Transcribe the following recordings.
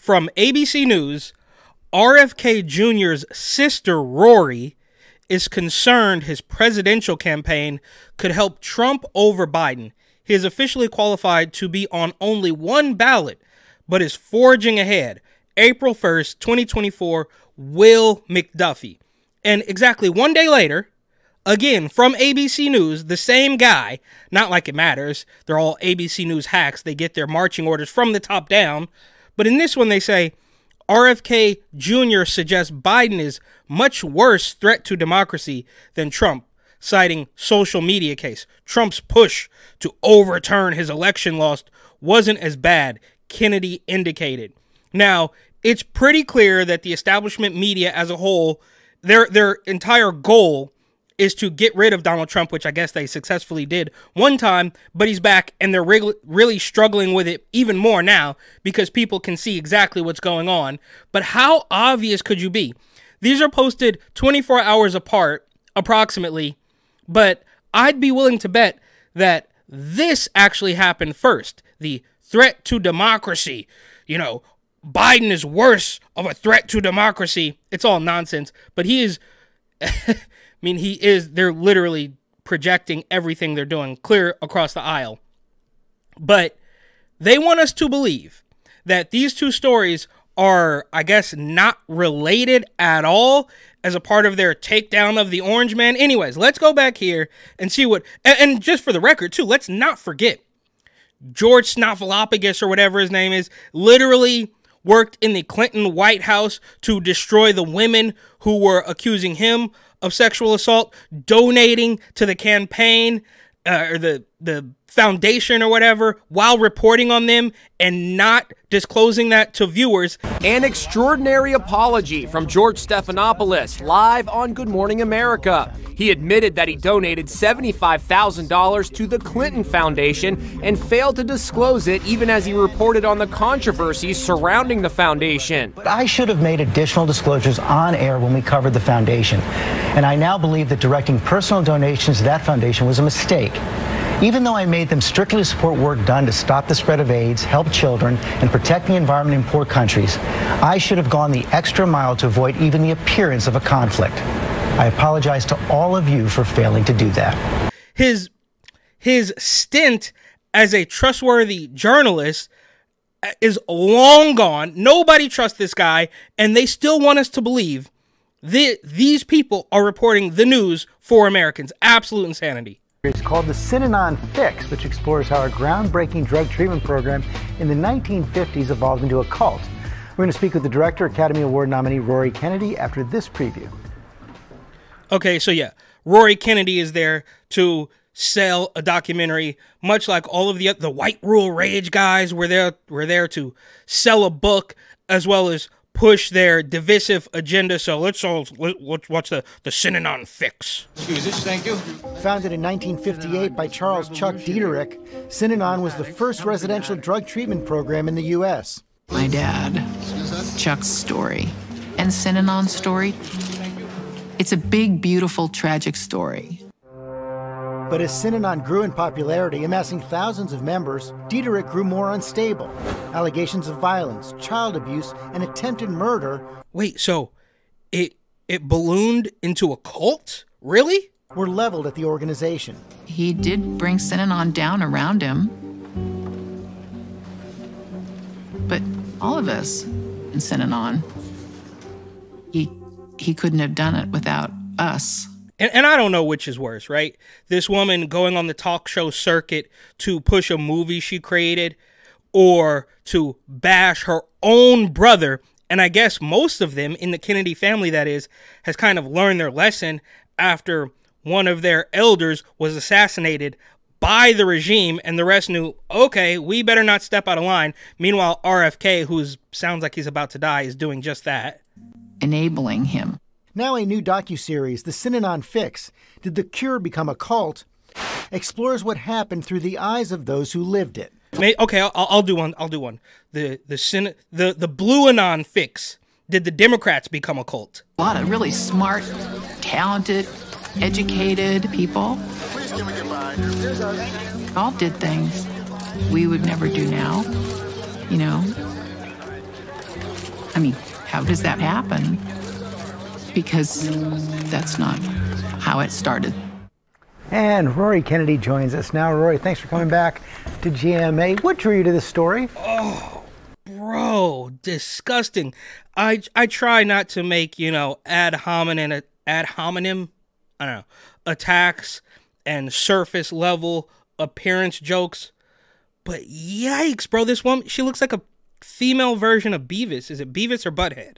from ABC News, RFK Jr.'s sister, Rory, is concerned his presidential campaign could help Trump over Biden. He is officially qualified to be on only one ballot, but is forging ahead. April 1st, 2024, Will McDuffie. And exactly one day later, again, from ABC News, the same guy, not like it matters, they're all ABC News hacks, they get their marching orders from the top down, but in this one they say, RFK Jr. suggests Biden is much worse threat to democracy than Trump, citing social media case. Trump's push to overturn his election loss wasn't as bad, Kennedy indicated. Now, it's pretty clear that the establishment media as a whole, their entire goal is to get rid of Donald Trump, which I guess they successfully did one time, but he's back and they're really struggling with it even more now because people can see exactly what's going on. But how obvious could you be? These are posted 24 hours apart, approximately, but I'd be willing to bet that this actually happened first. The threat to democracy, you know, Biden is worse of a threat to democracy. It's all nonsense, but he is... I mean, they're literally projecting everything they're doing clear across the aisle. But they want us to believe that these two stories are, I guess, not related at all as a part of their takedown of the Orange Man. Anyways, let's go back here and see what, and just for the record too, let's not forget, George Snuffleupagus or whatever his name is, literally worked in the Clinton White House to destroy the women who were accusing him of sexual assault, donating to the campaign or the foundation or whatever while reporting on them and not disclosing that to viewers. An extraordinary apology from George Stephanopoulos live on Good Morning America. He admitted that he donated $75,000 to the Clinton Foundation and failed to disclose it even as he reported on the controversies surrounding the foundation. But I should have made additional disclosures on air when we covered the foundation. And I now believe that directing personal donations to that foundation was a mistake. Even though I made them strictly to support work done to stop the spread of AIDS, help children, and protect the environment in poor countries, I should have gone the extra mile to avoid even the appearance of a conflict. I apologize to all of you for failing to do that. His stint as a trustworthy journalist is long gone. Nobody trusts this guy, and they still want us to believe that these people are reporting the news for Americans. Absolute insanity. It's called the Blue-Anon Fix, which explores how a groundbreaking drug treatment program in the 1950s evolved into a cult. We're going to speak with the director, Academy Award nominee Rory Kennedy, after this preview. Okay, so yeah, Rory Kennedy is there to sell a documentary, much like all of the White Rule Rage guys were there to sell a book as well as push their divisive agenda. So let's watch the Blue-Anon Fix. Excuse us, thank you. Founded in 1958 by Charles Chuck Dieterich, Blue-Anon was the first residential drug treatment program in the U.S. My dad, Chuck's story, and Blue-Anon's story. It's a big, beautiful, tragic story. But as Blue-Anon grew in popularity, amassing thousands of members, Dieterich grew more unstable. Allegations of violence, child abuse, and attempted murder. Wait, so it ballooned into a cult? Really? Were leveled at the organization. He did bring Blue-Anon down around him. But all of us in Blue-Anon, he couldn't have done it without us. And I don't know which is worse, right? This woman going on the talk show circuit to push a movie she created or to bash her own brother. And I guess most of them in the Kennedy family, that is, has kind of learned their lesson after one of their elders was assassinated by the regime, and the rest knew, okay, we better not step out of line. Meanwhile, RFK, who sounds like he's about to die, is doing just that. Enabling him. Now a new docuseries, The Blue-Anon Fix, Did the Cure Become a Cult?, explores what happened through the eyes of those who lived it. Okay, I'll do one. The Blue-Anon Fix. Did the Democrats become a cult? A lot of really smart, talented, educated people. All did things we would never do now, you know. I mean, how does that happen? Because that's not how it started. And Rory Kennedy joins us now. Rory, thanks for coming back to GMA. What drew you to this story? Oh, bro, disgusting. I try not to make, ad hominem, I don't know, attacks and surface level appearance jokes. But yikes, bro, this woman, she looks like a female version of Beavis. Is it Beavis or Butthead?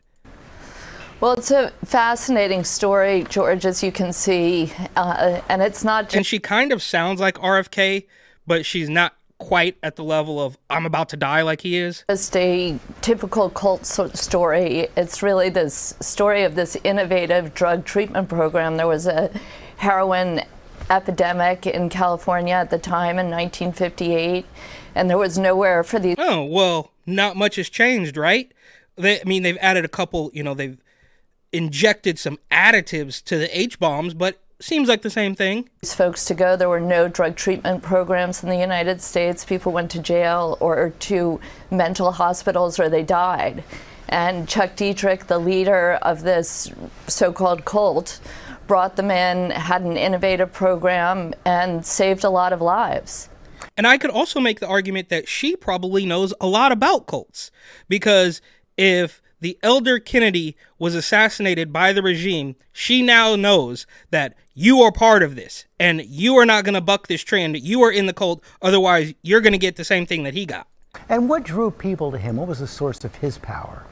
Well, it's a fascinating story, George, as you can see, and it's not just... And she kind of sounds like RFK, but she's not quite at the level of I'm about to die like he is. Just a typical cult story. It's really this story of this innovative drug treatment program. There was a heroin epidemic in California at the time in 1958, and there was nowhere for these... Oh, well, not much has changed, right? They've added a couple, they've injected some additives to the H-bombs, but seems like the same thing. These folks to go. There were no drug treatment programs in the United States. People went to jail or to mental hospitals or they died. And Chuck Dietrich, the leader of this so-called cult, brought them in, had an innovative program, and saved a lot of lives. And I could also make the argument that she probably knows a lot about cults, because if the elder Kennedy was assassinated by the regime, she now knows that you are part of this and you are not going to buck this trend. You are in the cult. Otherwise, you're going to get the same thing that he got. And what drew people to him? What was the source of his power?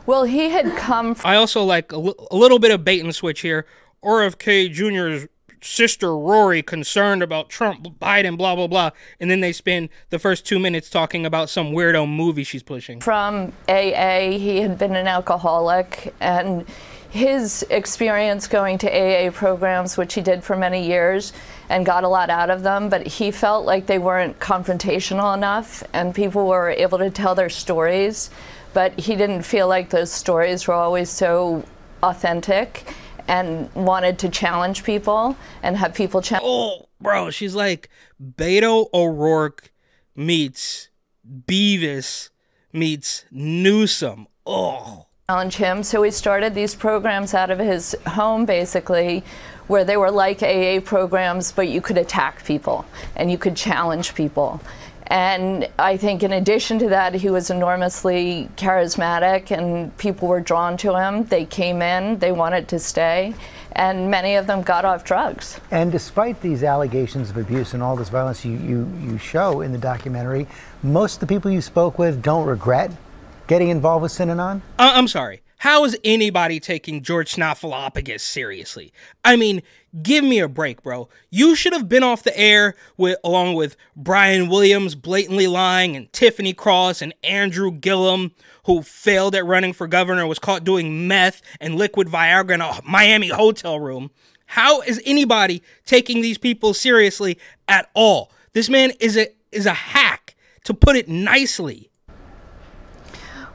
Well, he had come... I also like a little bit of bait and switch here. RFK Jr.'s sister Rory concerned about Trump, Biden, blah, blah, blah. And then they spend the first 2 minutes talking about some weirdo movie she's pushing. From AA, he had been an alcoholic, and his experience going to AA programs, which he did for many years, and got a lot out of them, but he felt like they weren't confrontational enough, and people were able to tell their stories, but he didn't feel like those stories were always so authentic, and wanted to challenge people and have people challenge. Oh, bro, she's like Beto O'Rourke meets Beavis meets Newsom. Oh. Challenge him. So he started these programs out of his home, basically, where they were like AA programs, but you could attack people and you could challenge people. And I think in addition to that, he was enormously charismatic and people were drawn to him. They came in, they wanted to stay, and many of them got off drugs. And despite these allegations of abuse and all this violence you show in the documentary, most of the people you spoke with don't regret getting involved with Synanon? I'm sorry. How is anybody taking George Snuffleupagus seriously? I mean, give me a break, bro. You should have been off the air along with Brian Williams blatantly lying, and Tiffany Cross and Andrew Gillum, who failed at running for governor, was caught doing meth and liquid Viagra in a Miami hotel room. How is anybody taking these people seriously at all? This man is a hack, to put it nicely.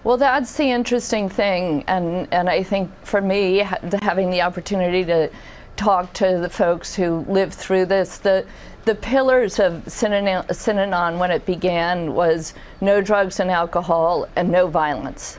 Well, that's the interesting thing, and I think for me, having the opportunity to talk to the folks who lived through this, the pillars of Synanon when it began was no drugs and alcohol and no violence.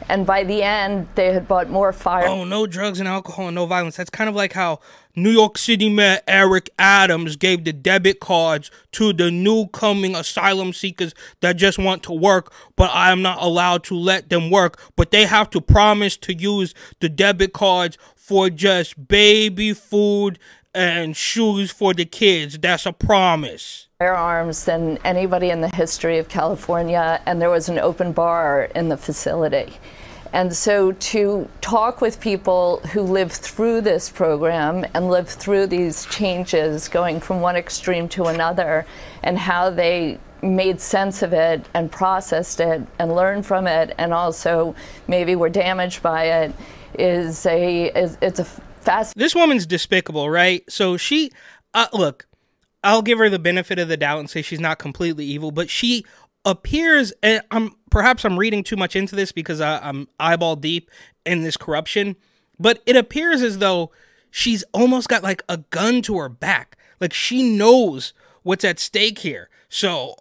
And by the end, they had bought more fire. Oh, no drugs and alcohol and no violence. That's kind of like how New York City Mayor Eric Adams gave the debit cards to the new coming asylum seekers that just want to work, but I am not allowed to let them work. But they have to promise to use the debit cards for just baby food and shoes for the kids. That's a promise. Firearms than anybody in the history of California, and there was an open bar in the facility. And so to talk with people who lived through this program and lived through these changes going from one extreme to another, and how they made sense of it and processed it and learned from it, and also maybe were damaged by it, it's a fast. This woman's despicable, right? So she, look, I'll give her the benefit of the doubt and say she's not completely evil, but she appears, and perhaps I'm reading too much into this because I'm eyeball deep in this corruption, but it appears as though she's almost got like a gun to her back. Like she knows what's at stake here. So,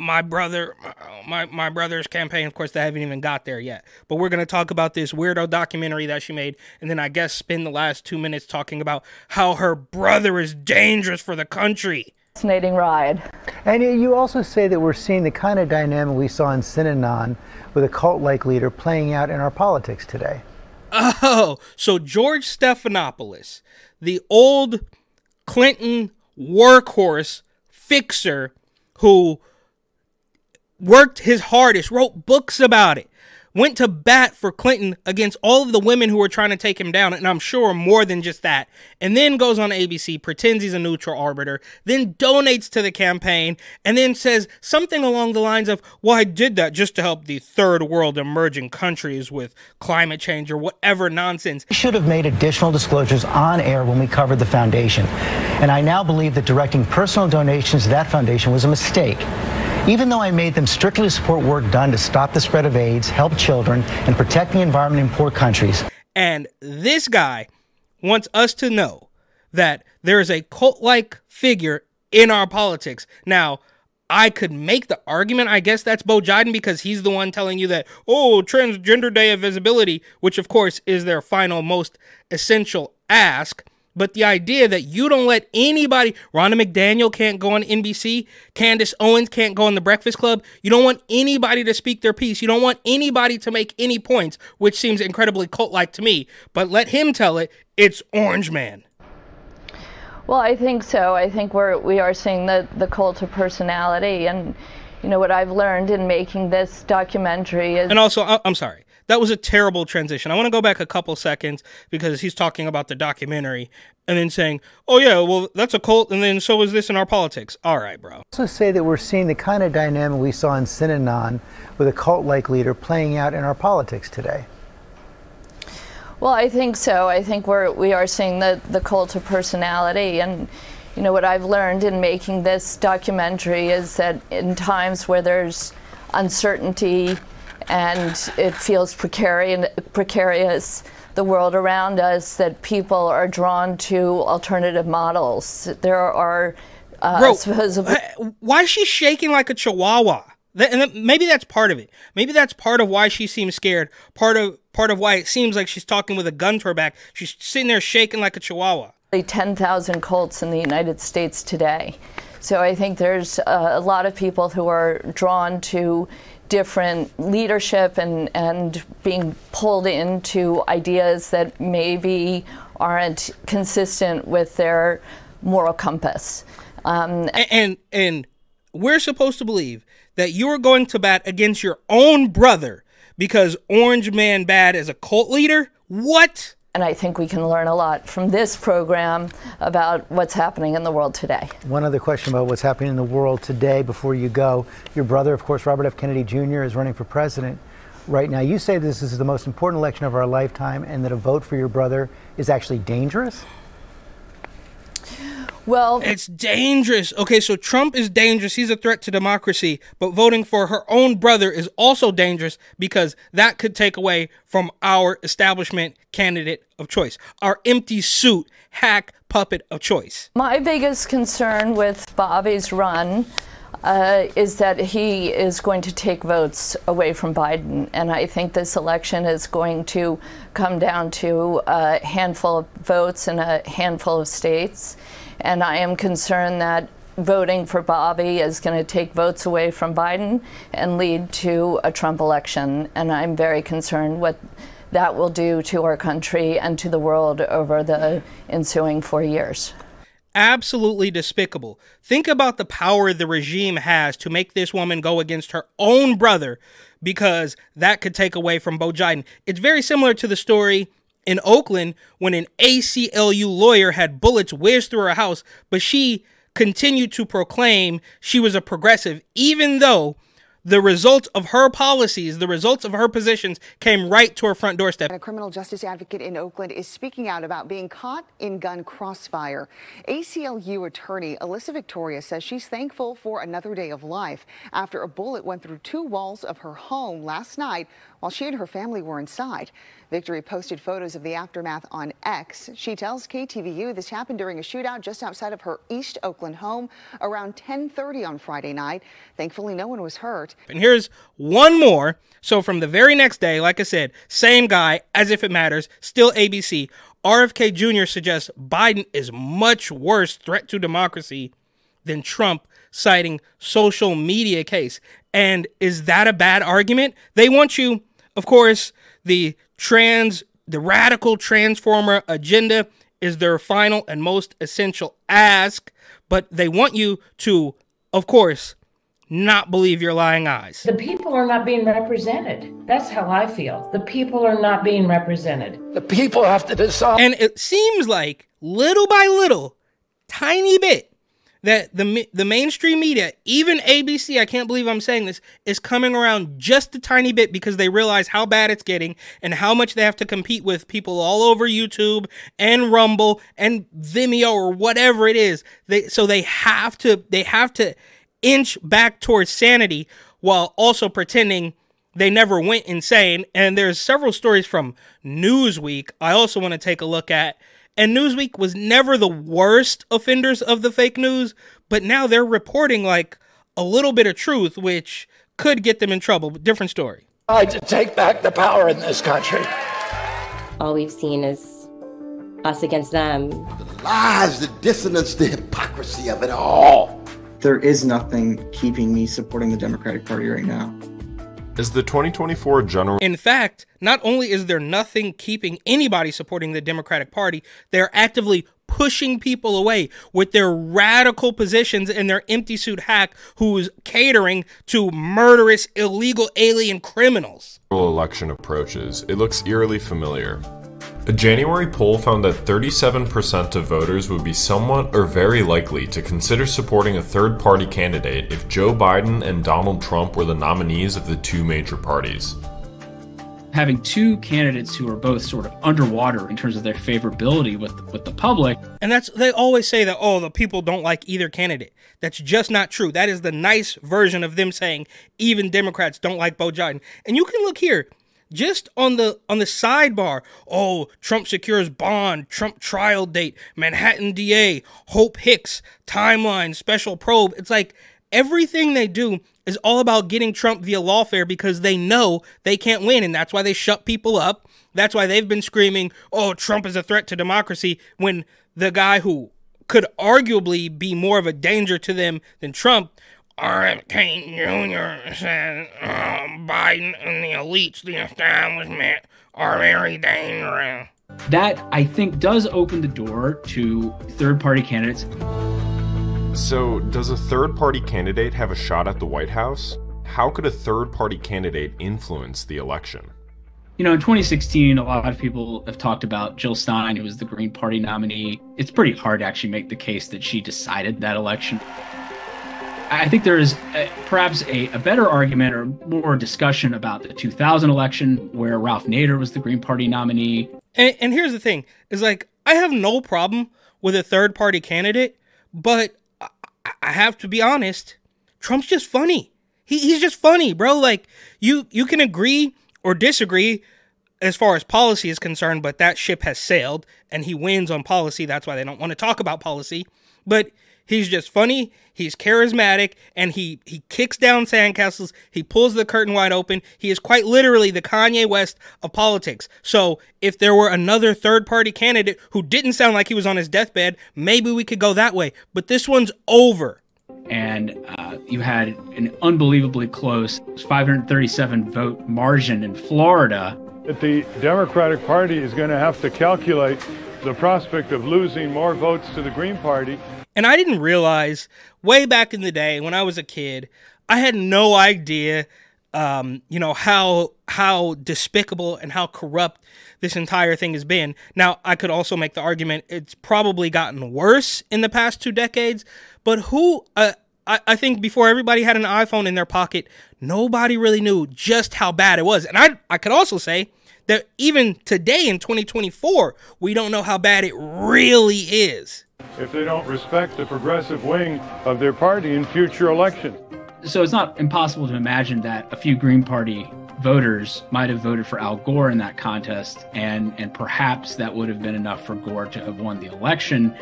my brother's campaign, of course, they haven't even got there yet. But we're going to talk about this weirdo documentary that she made, and then I guess spend the last 2 minutes talking about how her brother is dangerous for the country. Fascinating ride. And you also say that we're seeing the kind of dynamic we saw in Synanon with a cult-like leader playing out in our politics today. Oh, so George Stephanopoulos, the old Clinton workhorse fixer who worked his hardest, wrote books about it, went to bat for Clinton against all of the women who were trying to take him down, and I'm sure more than just that, and then goes on ABC, pretends he's a neutral arbiter, then donates to the campaign, and then says something along the lines of, well, I did that just to help the third world emerging countries with climate change or whatever nonsense. We should have made additional disclosures on air when we covered the foundation. And I now believe that directing personal donations to that foundation was a mistake. Even though I made them strictly support work done to stop the spread of AIDS, help children, and protect the environment in poor countries. And this guy wants us to know that there is a cult-like figure in our politics. Now, I could make the argument, I guess that's Bo Jiden, because he's the one telling you that, oh, Transgender Day of Visibility, which of course is their final most essential ask. But the idea that you don't let anybody, Ronna McDaniel can't go on NBC, Candace Owens can't go on The Breakfast Club, you don't want anybody to speak their piece, you don't want anybody to make any points, which seems incredibly cult-like to me, but let him tell it, it's Orange Man. Well, I think so. I think we are seeing the cult of personality, and what I've learned in making this documentary is... And also, I'm sorry. That was a terrible transition. I want to go back a couple seconds because he's talking about the documentary and then saying, oh, yeah, well, that's a cult, and then so is this in our politics. All right, bro. I also say that we're seeing the kind of dynamic we saw in Synanon with a cult-like leader playing out in our politics today. Well, I think so. I think we are seeing the cult of personality, and what I've learned in making this documentary is that in times where there's uncertainty and it feels precarious, the world around us, that people are drawn to alternative models. There are supposedly... Why is she shaking like a chihuahua? And maybe that's part of it. Maybe that's part of why she seems scared. Part of why it seems like she's talking with a gun to her back. She's sitting there shaking like a chihuahua. 10,000 cults in the United States today. So I think there's a lot of people who are drawn to different leadership and being pulled into ideas that maybe aren't consistent with their moral compass. And we're supposed to believe that you are going to bat against your own brother because Orange Man Bad is a cult leader? What? And I think we can learn a lot from this program about what's happening in the world today. One other question about what's happening in the world today before you go. Your brother, of course, Robert F. Kennedy Jr. is running for president right now. You say this is the most important election of our lifetime and that a vote for your brother is actually dangerous? Well, it's dangerous. Okay, so Trump is dangerous. He's a threat to democracy. But voting for her own brother is also dangerous because that could take away from our establishment candidate of choice, our empty suit hack puppet of choice. My biggest concern with Bobby's run is that he is going to take votes away from Biden. And I think this election is going to come down to a handful of votes in a handful of states. And I am concerned that voting for Bobby is going to take votes away from Biden and lead to a Trump election. And I'm very concerned what that will do to our country and to the world over the ensuing 4 years. Absolutely despicable. Think about the power the regime has to make this woman go against her own brother because that could take away from Bo Jiden. It's very similar to the story in Oakland when an ACLU lawyer had bullets whizzed through her house, but she continued to proclaim she was a progressive, even though the results of her policies, the results of her positions came right to her front doorstep. A criminal justice advocate in Oakland is speaking out about being caught in gun crossfire. ACLU attorney Alyssa Victoria says she's thankful for another day of life after a bullet went through 2 walls of her home last night while she and her family were inside. Victory posted photos of the aftermath on X. She tells KTVU this happened during a shootout just outside of her East Oakland home around 10:30 on Friday night. Thankfully, no one was hurt. And here's one more. So from the very next day, like I said, same guy, as if it matters, still ABC. RFK Jr. suggests Biden is much worse threat to democracy than Trump, citing social media case. And is that a bad argument? They want you, of course, the radical transformer agenda is their final and most essential ask, but they want you to, of course, not believe your lying eyes. The people are not being represented. That's how I feel. The people are not being represented. The people have to decide. And it seems like little by little, tiny bit, that the mainstream media, even ABC, I can't believe I'm saying this, is coming around just a tiny bit because they realize how bad it's getting and how much they have to compete with people all over YouTube and Rumble and Vimeo or whatever it is. So they have to inch back towards sanity while also pretending they never went insane. And there's several stories from Newsweek I also want to take a look at. And Newsweek was never the worst offenders of the fake news, but now they're reporting like a little bit of truth, which could get them in trouble. Different story. To take back the power in this country. All we've seen is us against them. The lies, the dissonance, the hypocrisy of it all. There is nothing keeping me supporting the Democratic Party right now. Is the 2024 general... In fact, not only is there nothing keeping anybody supporting the Democratic Party, they're actively pushing people away with their radical positions and their empty suit hack who's catering to murderous, illegal alien criminals. Election approaches, it looks eerily familiar. A January poll found that 37% of voters would be somewhat or very likely to consider supporting a third-party candidate if Joe Biden and Donald Trump were the nominees of the two major parties. Having two candidates who are both sort of underwater in terms of their favorability with the public. And they always say that, oh, the people don't like either candidate. That's just not true. That is the nice version of them saying even Democrats don't like Joe Biden. And you can look here. Just on the sidebar, oh, Trump secures bond, Trump trial date, Manhattan DA, Hope Hicks, timeline, special probe. It's like everything they do is all about getting Trump via lawfare because they know they can't win. And that's why they shut people up. That's why they've been screaming, oh, Trump is a threat to democracy, when the guy who could arguably be more of a danger to them than Trump, RFK Jr. said Biden and the elites, the establishment, are very dangerous. That, I think, does open the door to third-party candidates. So, does a third-party candidate have a shot at the White House? How could a third-party candidate influence the election? You know, in 2016, a lot of people have talked about Jill Stein, who was the Green Party nominee. It's pretty hard to actually make the case that she decided that election. I think there is perhaps a better argument or more discussion about the 2000 election where Ralph Nader was the Green Party nominee. And here's the thing, is like, I have no problem with a third party candidate, but I have to be honest, Trump's just funny. He's just funny, bro. Like, you can agree or disagree as far as policy is concerned, but that ship has sailed and he wins on policy. That's why they don't want to talk about policy. But he's just funny, he's charismatic, and he kicks down sandcastles, he pulls the curtain wide open. He is quite literally the Kanye West of politics. So if there were another third-party candidate who didn't sound like he was on his deathbed, maybe we could go that way. But this one's over. And you had an unbelievably close 537 vote margin in Florida. The Democratic Party is going to have to calculate the prospect of losing more votes to the Green Party. And I didn't realize way back in the day when I was a kid, I had no idea, how despicable and how corrupt this entire thing has been. Now, I could also make the argument it's probably gotten worse in the past 2 decades, but I think before everybody had an iPhone in their pocket, nobody really knew just how bad it was. And I could also say that even today in 2024, we don't know how bad it really is. If they don't respect the progressive wing of their party in future elections. So it's not impossible to imagine that a few Green Party voters might have voted for Al Gore in that contest, and perhaps that would have been enough for Gore to have won the election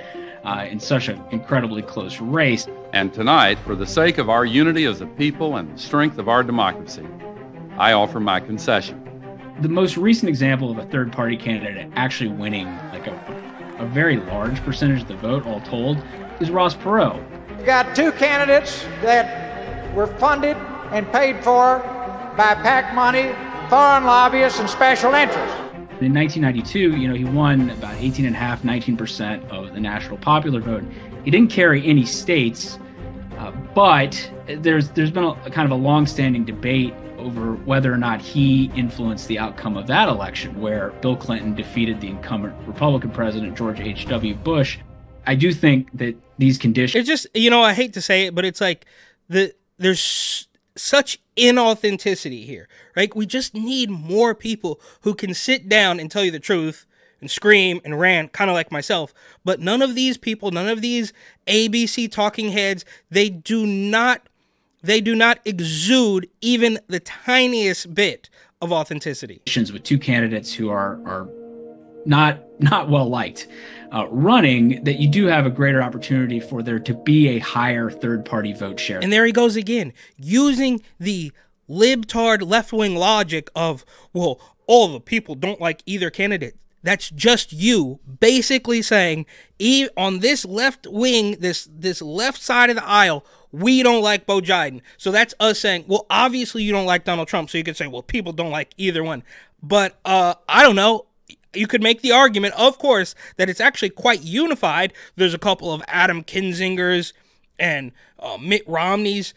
in such an incredibly close race. And tonight, for the sake of our unity as a people and the strength of our democracy, I offer my concession. The most recent example of a third-party candidate actually winning like a very large percentage of the vote, all told, is Ross Perot. We've got two candidates that were funded and paid for by PAC money, foreign lobbyists, and special interests. In 1992, he won about 18.5%, 19% of the national popular vote. He didn't carry any states, but there's been a kind of a long-standing debate over whether or not he influenced the outcome of that election, where Bill Clinton defeated the incumbent Republican president, George H.W. Bush. I do think that these conditions... It's just, I hate to say it, but it's like there's such inauthenticity here, right? We just need more people who can sit down and tell you the truth and scream and rant, kind of like myself. But none of these people, none of these ABC talking heads, they do not exude even the tiniest bit of authenticity. With two candidates who are not well liked running, that you do have a greater opportunity for there to be a higher third-party vote share. And there he goes again, using the libtard left-wing logic of, well, all the people don't like either candidate. That's just you basically saying, on this left wing, this left side of the aisle, we don't like Beau Biden. So that's us saying, well, obviously you don't like Donald Trump. So you could say, well, people don't like either one. But I don't know. You could make the argument, of course, that it's actually quite unified. There's a couple of Adam Kinzingers and Mitt Romney's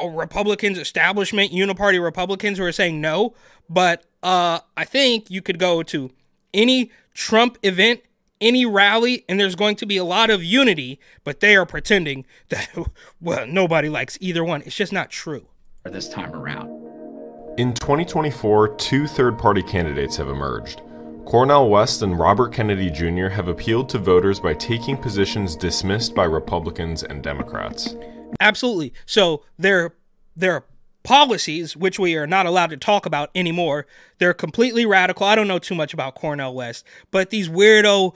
Republicans, establishment, uniparty Republicans who are saying no. But I think you could go to any Trump event, any rally, and there's going to be a lot of unity, but they are pretending that, well, nobody likes either one. It's just not true. This time around. In 2024, two third-party candidates have emerged. Cornel West and Robert Kennedy Jr. have appealed to voters by taking positions dismissed by Republicans and Democrats. Absolutely. So their policies, which we are not allowed to talk about anymore, they're completely radical. I don't know too much about Cornel West, but these weirdo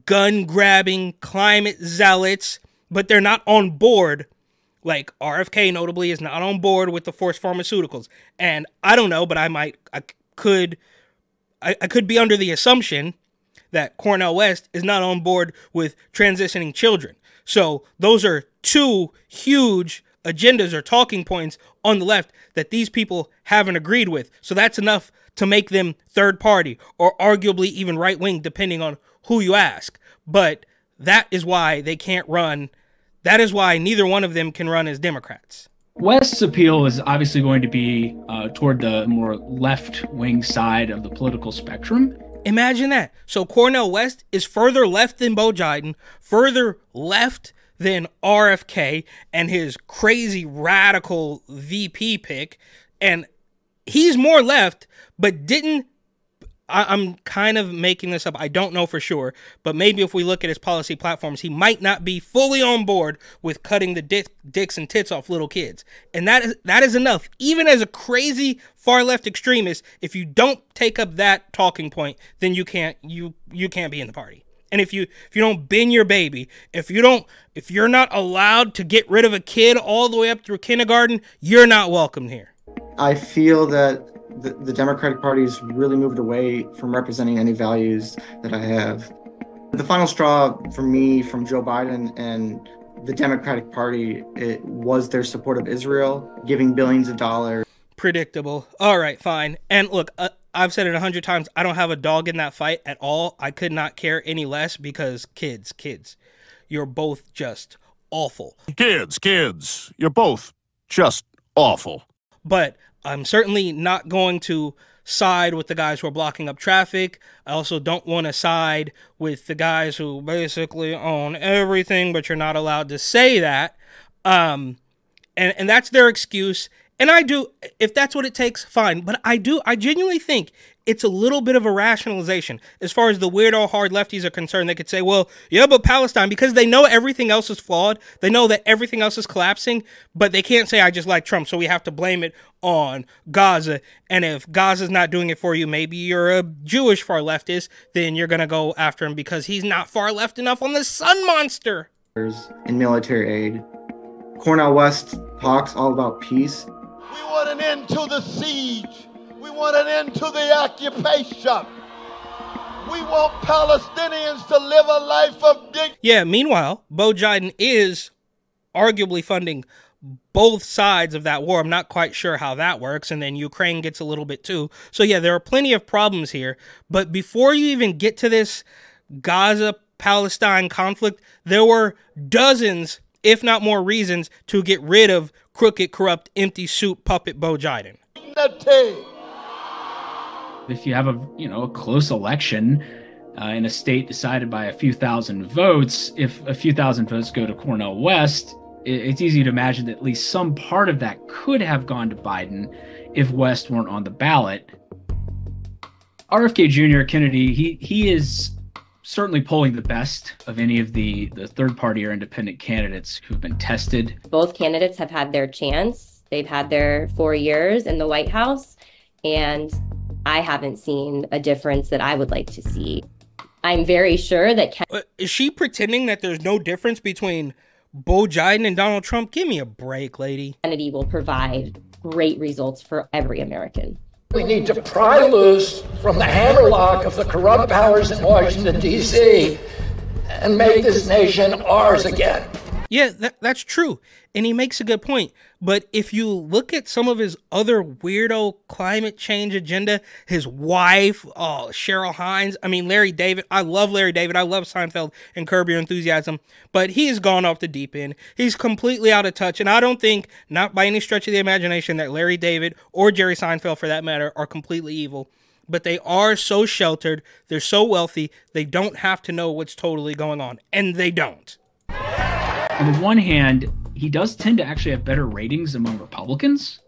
gun-grabbing climate zealots, but they're not on board. Like RFK notably is not on board with the forced pharmaceuticals. And I don't know, but I could be under the assumption that Cornel West is not on board with transitioning children. So those are two huge agendas or talking points on the left that these people haven't agreed with. So that's enough to make them third party or arguably even right wing, depending on who you ask. But that is why they can't run. That is why neither one of them can run as Democrats. West's appeal is obviously going to be toward the more left-wing side of the political spectrum. Imagine that. So Cornel West is further left than Beau Biden, further left than RFK and his crazy radical VP pick. And he's more left, but I'm kind of making this up. I don't know for sure, but maybe if we look at his policy platforms, he might not be fully on board with cutting the dicks and tits off little kids. And that is enough. Even as a crazy far left extremist, if you don't take up that talking point, then you can't be in the party. And if you don't bin your baby, if you're not allowed to get rid of a kid all the way up through kindergarten, you're not welcome here. I feel that the Democratic Party has really moved away from representing any values that I have. The final straw for me from Joe Biden and the Democratic Party, it was their support of Israel, giving billions of dollars. Predictable. All right, fine. And look, I've said it 100 times. I don't have a dog in that fight at all. I could not care any less because kids, you're both just awful. Kids, you're both just awful. But I'm certainly not going to side with the guys who are blocking up traffic. I also don't want to side with the guys who basically own everything, but you're not allowed to say that. And that's their excuse. And I do, if that's what it takes, fine. But I genuinely think it's a little bit of a rationalization. As far as the weirdo hard lefties are concerned, they could say, well, yeah, but Palestine, because they know everything else is flawed. They know that everything else is collapsing, but they can't say, I just like Trump, so we have to blame it on Gaza. And if Gaza's not doing it for you, maybe you're a Jewish far leftist, then you're going to go after him because he's not far left enough on the sun monster. In military aid. Cornel West talks all about peace. We want an end to the siege. We want an end to the occupation. We want Palestinians to live a life of dignity. Yeah, meanwhile, Bo Biden is arguably funding both sides of that war. I'm not quite sure how that works. And then Ukraine gets a little bit too. So yeah, there are plenty of problems here. But before you even get to this Gaza-Palestine conflict, there were dozens, if not more, reasons to get rid of crooked, corrupt, empty suit puppet Bo Biden. If you have a close election in a state decided by a few thousand votes, if a few thousand votes go to Cornel West, it's easy to imagine that at least some part of that could have gone to Biden if West weren't on the ballot. RFK Jr. Kennedy, he is certainly polling the best of any of the third party or independent candidates who've been tested. Both candidates have had their chance. They've had their 4 years in the White House, and I haven't seen a difference that I would like to see. I'm very sure that... Is she pretending that there's no difference between Bo Biden and Donald Trump? Give me a break, lady. Kennedy will provide great results for every American. We need to pry loose from the hammerlock of the corrupt powers in Washington, D.C. and make this nation ours again. Yeah, that's true. And he makes a good point. But if you look at some of his other weirdo climate change agenda, his wife, Cheryl Hines, I mean, Larry David. I love Larry David. I love Seinfeld and Curb Your Enthusiasm. But he's gone off the deep end. He's completely out of touch. And I don't think, not by any stretch of the imagination, that Larry David or Jerry Seinfeld, for that matter, are completely evil. But they are so sheltered. They're so wealthy. They don't have to know what's totally going on. And they don't. On the one hand, he does tend to actually have better ratings among Republicans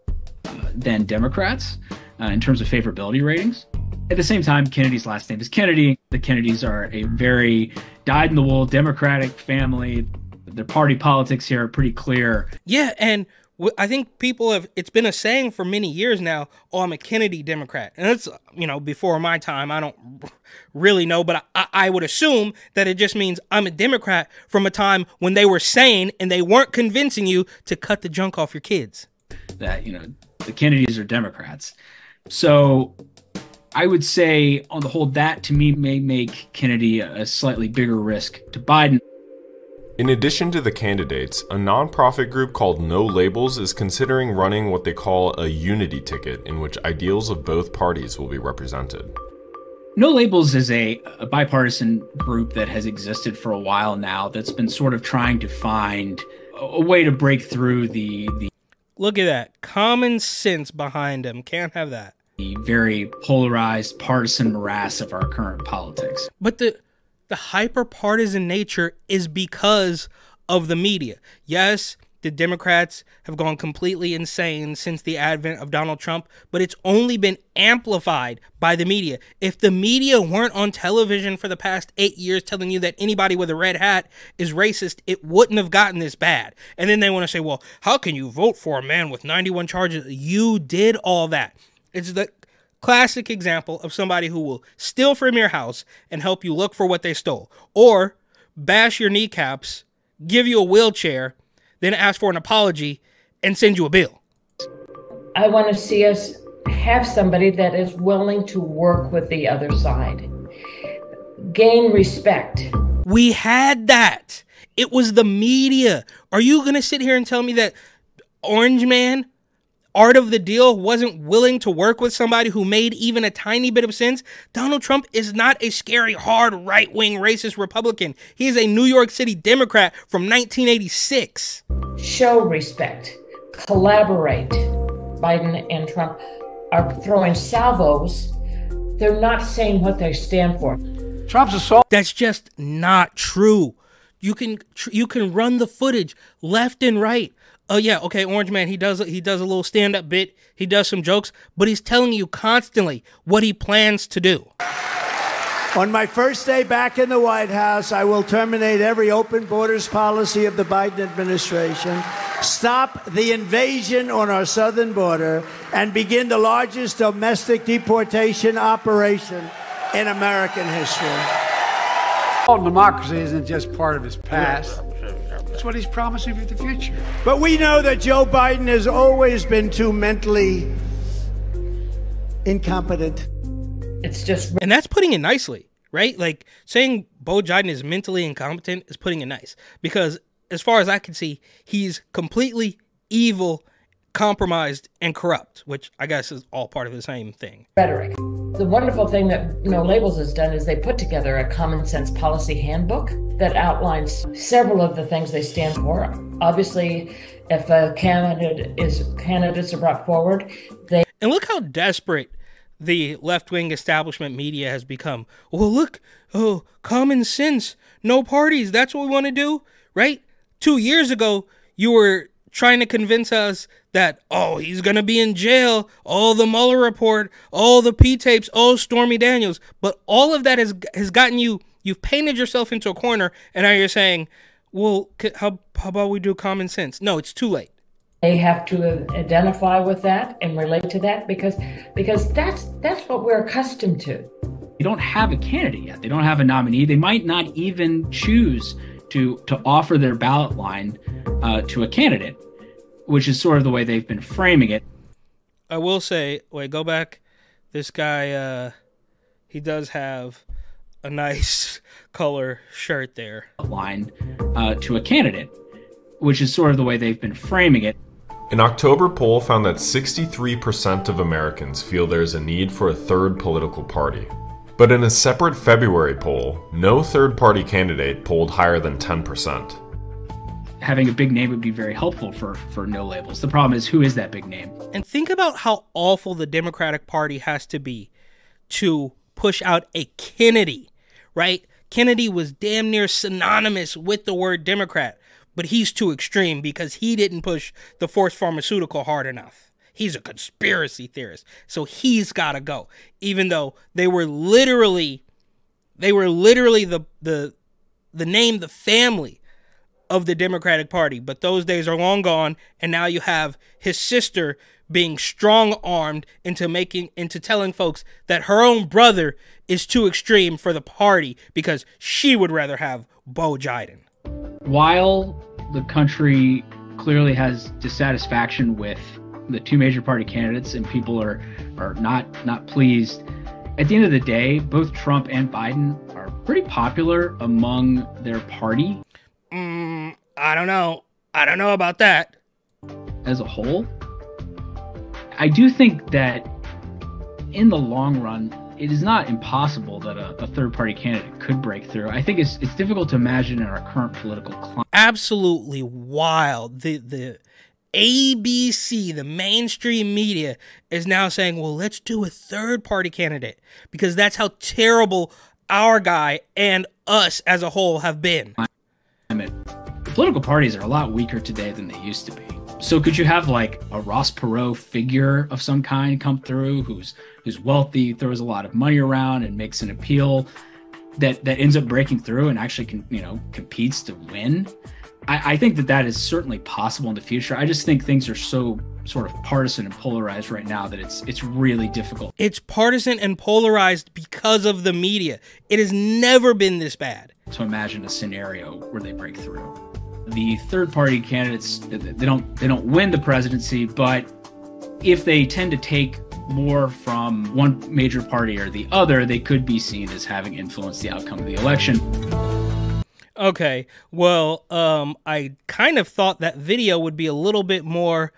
than Democrats in terms of favorability ratings. At the same time, Kennedy's last name is Kennedy. The Kennedys are a very dyed-in-the-wool Democratic family. Their party politics here are pretty clear. Yeah, and I think people have, it's been a saying for many years now, oh, I'm a Kennedy Democrat. And it's, before my time, I don't really know, but I would assume that it just means I'm a Democrat from a time when they were sane and they weren't convincing you to cut the junk off your kids. That, the Kennedys are Democrats. So I would say, on the whole, that to me may make Kennedy a slightly bigger risk to Biden. In addition to the candidates, a nonprofit group called No Labels is considering running what they call a unity ticket, in which ideals of both parties will be represented. No Labels is a bipartisan group that has existed for a while now that's been sort of trying to find a way to break through the Look at that. Common sense behind him. Can't have that. The very polarized partisan morass of our current politics. But the hyper-partisan nature is because of the media. Yes, the Democrats have gone completely insane since the advent of Donald Trump, but it's only been amplified by the media. If the media weren't on television for the past 8 years telling you that anybody with a red hat is racist, it wouldn't have gotten this bad. And then they want to say, well, how can you vote for a man with 91 charges? You did all that. It's the classic example of somebody who will steal from your house and help you look for what they stole, or bash your kneecaps, give you a wheelchair, then ask for an apology and send you a bill. I want to see us have somebody that is willing to work with the other side, gain respect. We had that. It was the media. Are you going to sit here and tell me that Orange Man, Art of the Deal, wasn't willing to work with somebody who made even a tiny bit of sense? Donald Trump is not a scary, hard, right-wing, racist Republican. He is a New York City Democrat from 1986. Show respect. Collaborate. Biden and Trump are throwing salvos. They're not saying what they stand for. Trump's assault. That's just not true. You can run the footage left and right Oh yeah, okay, Orange Man, he does a little stand-up bit, he does some jokes, but he's telling you constantly what he plans to do. On my first day back in the White House, I will terminate every open borders policy of the Biden administration, stop the invasion on our southern border, and begin the largest domestic deportation operation in American history. All democracy isn't just part of his past. It's what he's promising for the future. But we know that Joe Biden has always been too mentally incompetent. It's just... And that's putting it nicely, right? Like, saying Beau Biden is mentally incompetent is putting it nice. Because as far as I can see, he's completely evil, compromised, and corrupt, which I guess is all part of the same thing. Rhetoric. The wonderful thing that No Labels has done is they put together a common sense policy handbook that outlines several of the things they stand for. Obviously, if candidates are brought forward, they... And look how desperate the left-wing establishment media has become. Well, look, oh, common sense, no parties, that's what we want to do, right? 2 years ago, you were trying to convince us that, oh, he's going to be in jail, oh, the Mueller report, oh, the P-tapes, oh, Stormy Daniels. But all of that has gotten you, you've painted yourself into a corner, and now you're saying, well, how about we do common sense? No, it's too late. They have to identify with that and relate to that because that's what we're accustomed to. They don't have a candidate yet. They don't have a nominee. They might not even choose to offer their ballot line to a candidate, which is sort of the way they've been framing it. I will say, wait, go back. This guy, he does have a nice color shirt there. Line to a candidate, which is sort of the way they've been framing it. An October poll found that 63% of Americans feel there's a need for a third political party. But in a separate February poll, no third-party candidate polled higher than 10%. Having a big name would be very helpful for No Labels. The problem is, who is that big name? And think about how awful the Democratic Party has to be to push out a Kennedy, right? Kennedy was damn near synonymous with the word Democrat, but he's too extreme because he didn't push the forced pharmaceutical hard enough. He's a conspiracy theorist, so he's got to go. Even though they were literally the name, the family of the Democratic Party, but those days are long gone, and now you have his sister being strong-armed into telling folks that her own brother is too extreme for the party because she would rather have Beau Biden. While the country clearly has dissatisfaction with the two major party candidates and people are not pleased, at the end of the day, both Trump and Biden are pretty popular among their party. I don't know about that. As a whole, I do think that in the long run, it is not impossible that a third-party candidate could break through. I think it's difficult to imagine in our current political climate. Absolutely wild. The ABC, the mainstream media, is now saying, well, let's do a third-party candidate because that's how terrible our guy and us as a whole have been. Political parties are a lot weaker today than they used to be. So could you have like a Ross Perot figure of some kind come through who's wealthy, throws a lot of money around and makes an appeal that ends up breaking through and actually competes to win? I think that is certainly possible in the future. I just think things are so sort of partisan and polarized right now that it's really difficult. It's partisan and polarized because of the media. It has never been this bad. To imagine a scenario where they break through. The third-party candidates, they don't win the presidency, but if they tend to take more from one major party or the other, they could be seen as having influenced the outcome of the election. Okay, well, I kind of thought that video would be a little bit more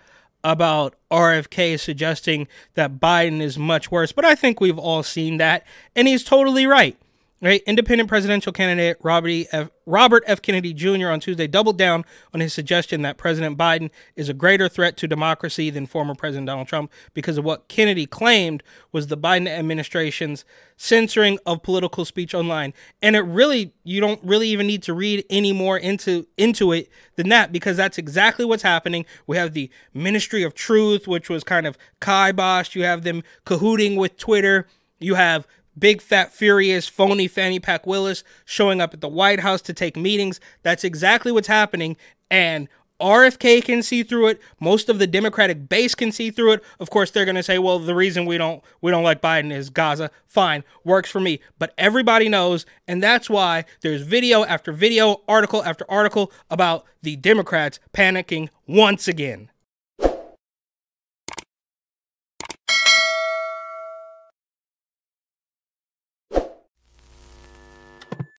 about RFK suggesting that Biden is much worse, but I think we've all seen that, and he's totally right. Right? Independent presidential candidate Robert F. Kennedy Jr. on Tuesday doubled down on his suggestion that President Biden is a greater threat to democracy than former President Donald Trump because of what Kennedy claimed was the Biden administration's censoring of political speech online. And it really, you don't really even need to read any more into it than that, because that's exactly what's happening. We have the Ministry of Truth, which was kind of kiboshed. You have them cahooting with Twitter. You have big, fat, furious, phony Fannie Pack Willis showing up at the White House to take meetings. That's exactly what's happening. And RFK can see through it. Most of the Democratic base can see through it. Of course, they're going to say, well, the reason we don't like Biden is Gaza. Fine, works for me. But everybody knows, and that's why there's video after video, article after article about the Democrats panicking once again.